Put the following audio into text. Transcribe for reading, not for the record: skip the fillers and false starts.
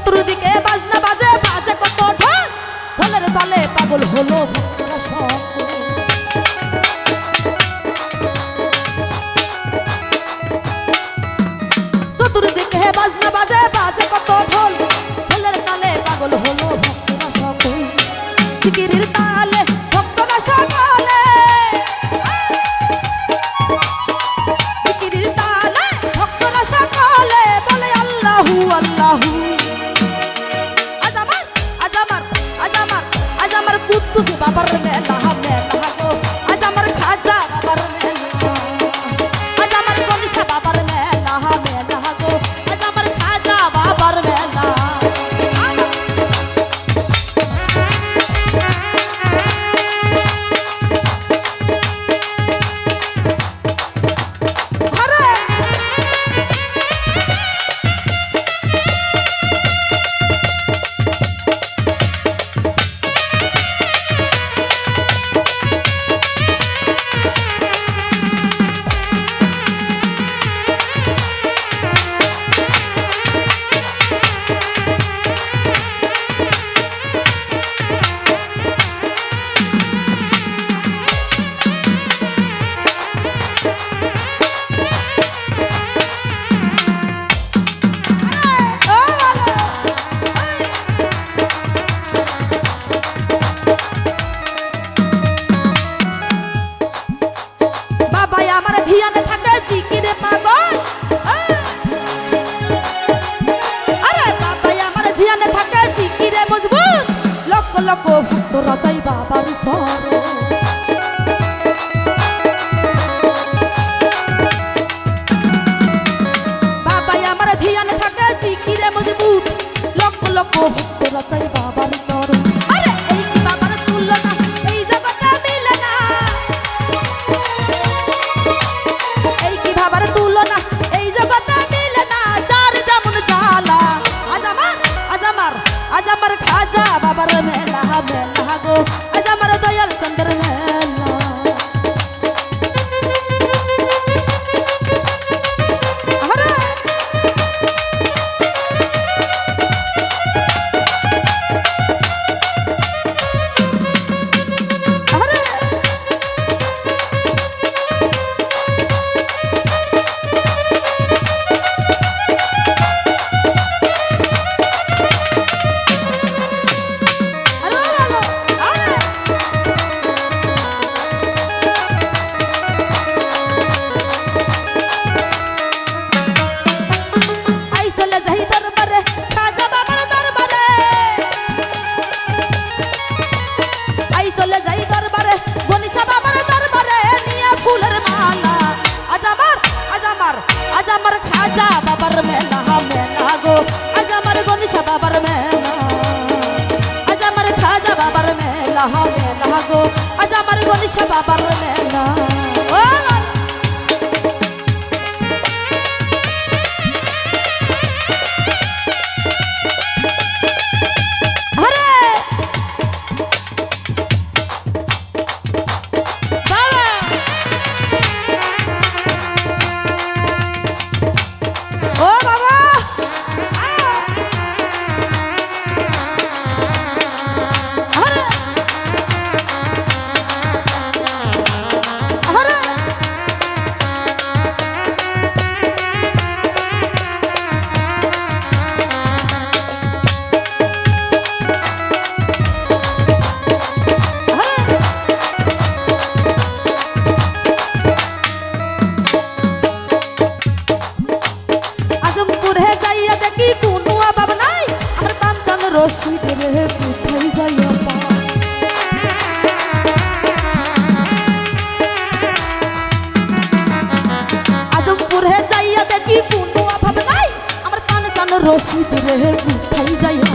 চতুর্দিকে বাজনা বাজে বাজে কত ঢোল, ঢোলের তালে পাগল হলো ভক্তরা সকল। চতুর্দিকে বাজনা বাজে বাজে কত ঢোল, ঢোলের তালে পাগল হলো ভক্তরা সকল। জিকিরের তালে ভক্তরা সকলে, জিকিরের তালে ভক্তরা সকলে বলে আল্লাহু আল্লাহু। আজ আমার আজ আমার আজ আমার আজ আমার কুদ্দুস বাবার মেলা মেলা গো, আজ আমার খাজা বাবার মেলা, আজ আমার গণেশা বাবার মেলা মেলা গো, আজ আমার খাজা বাবার মেলা। আমার ধিয়ানে থাকে জিকিরে পাগল, আরে বাবাই আমার ধিয়ানে থাকে জিকিরে মজবুত, লক্ষ লক্ষ ভক্তরা চাই বাবার শরণ। বাবাই আমার ধিয়ানে থাকে জিকিরে মজবুত, লক্ষ লক্ষ ভক্তরা চাই বাবার শরণ। আরে এই কি বাবার তুলনা এই জগতে মিলে না, এই কি বাবার তুলনা এই জগতে মিলে না, যার যেমন জ্বালা। আজ আমার আজ আমার আজ আমার খাজা বাবার মেলা মেলা গো, আজ আমার দয়াল চন্দ্র মেলা। আজ আমার খাজা বাবার মেলা মেলা গো, আজ আমার গণেশা বাবার মেলা, আজ আমার খাজা বাবার মেলা মেলা গো, আজ আমার গণেশা বাবার মেলা। রশিদ রে কোথায় যাইয়া পা, আজমপুরে যাইয়া দেখি কোনো অভাব নাই, আমার কান কান রশিদ রে কোথায় যাইয়া